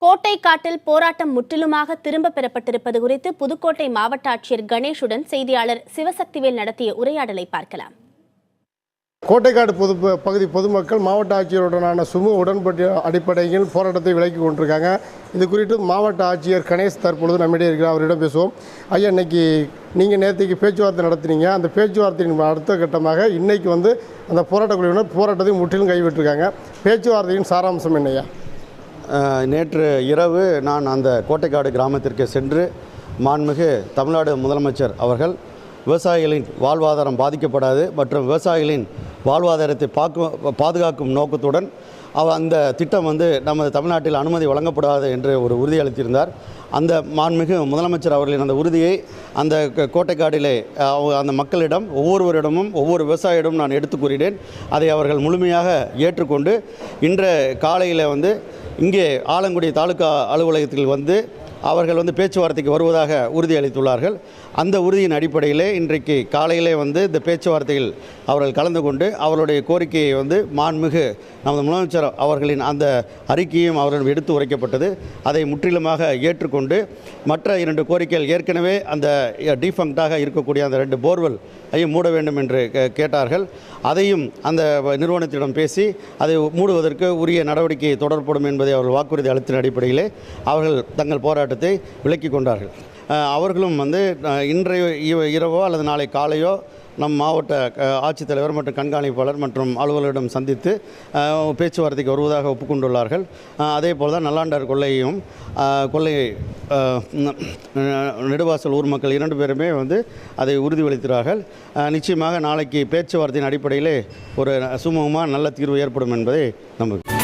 கோட்டைக்காட்டில் போராட்டம் முற்றிலுமாக திரும்ப பெறப்பட்டிருப்பது குறித்து புதுக்கோட்டை மாவட்ட ஆட்சியர் கணேஷுடன் செய்தியாளர் சிவசக்திவேல் நடத்திய உரையாடலை பார்க்கலாம். கோட்டைக்காடு பகுதி பொதுமக்கள் மாவட்ட ஆட்சியருடனான சுமூக உடன்பாட்டு அடிப்படையில் போராட்டத்தை விலக்கி கொண்டிருக்காங்க. இது குறித்து மாவட்ட ஆட்சியர் கணேஷ் தற்பொழுது நம்மிடையே இருக்கிறார். அவரிடம் பேசுவோம். ஐயா, இன்னைக்கு நீங்கள் நேற்றுக்கு பேச்சுவார்த்தை நடத்தினீங்க. அந்த பேச்சுவார்த்தையின் அடுத்த கட்டமாக இன்னைக்கு அந்த போராட்ட குழுவினர் போராட்டத்தை முற்றிலும் கைவிட்டிருக்காங்க. பேச்சுவார்த்தையின் சாராம்சம் என்னையா? நேற்று இரவு நான் அந்த கோட்டைக்காடு கிராமத்திற்கு சென்று மாண்புமிகு தமிழ்நாடு முதலமைச்சர் அவர்கள் விவசாயிகளின் வாழ்வாதாரம் பாதிக்கப்படாது மற்றும் விவசாயிகளின் வாழ்வாதாரத்தை பாதுகாக்கும் நோக்கத்துடன் அந்த திட்டம் நமது தமிழ்நாட்டில் அனுமதி வழங்கப்படாது என்று ஒரு உறுதி அளித்திருந்தார். அந்த மாண்புமிகு முதலமைச்சர் அவர்களின் அந்த உறுதியை அந்த கோட்டைக்காடிலே அந்த மக்களிடம் ஒவ்வொருவரிடமும் ஒவ்வொரு விவசாயியிடம் நான் எடுத்து கூறினேன். அதை அவர்கள் முழுமையாக ஏற்றுக்கொண்டு இன்று காலையில் இங்கே ஆலங்குடி தாலுகா அலுவலகத்தில் அவர்கள் பேச்சுவார்த்தைக்கு வருவதாக உறுதியளித்துள்ளார்கள். அந்த உறுதியின் அடிப்படையிலே இன்றைக்கு காலையிலே இந்த பேச்சுவார்த்தையில் அவர்கள் கலந்து கொண்டு அவருடைய கோரிக்கையை மாண்புமிகு நமது முதலமைச்சர் அவர்களின் அந்த அறிக்கையும் அவர்கள் எடுத்து உரைக்கப்பட்டது. அதை முற்றிலுமாக ஏற்றுக்கொண்டு மற்ற 2 கோரிக்கைகள் ஏற்கனவே அந்த டிஃபங்க்டாக இருக்கக்கூடிய அந்த 2 போர்வெல் மூட வேண்டும் என்று கேட்டார்கள். அதையும் அந்த நிறுவனத்திடம் பேசி அதை மூடுவதற்கு உரிய நடவடிக்கை தொடரப்படும் என்பதை அவர்கள் வாக்குறுதி அளித்த அடிப்படையிலே அவர்கள் தங்கள் போராட்டத்தை விலக்கிக் கொண்டார்கள். அவர்களும் இன்றைய இரவோ அல்லது நாளை காலையோ நம் மாவட்ட ஆட்சித்தலைவர் மற்றும் கண்காணிப்பாளர் மற்றும் அலுவலரிடம் சந்தித்து பேச்சுவார்த்தைக்கு வருவதாக ஒப்புக்கொண்டுள்ளார்கள். அதே போல் தான் நல்லாண்டார் கொள்ளையும் கொள்ளை நெடுவாசல் ஊர் மக்கள் 2 பேருமே அதை உறுதியளிக்கிறார்கள். நிச்சயமாக நாளைக்கு பேச்சுவார்த்தையின் அடிப்படையிலே ஒரு சுமூகமாக நல்ல தீர்வு ஏற்படும் என்பதை நம்புகிறேன்.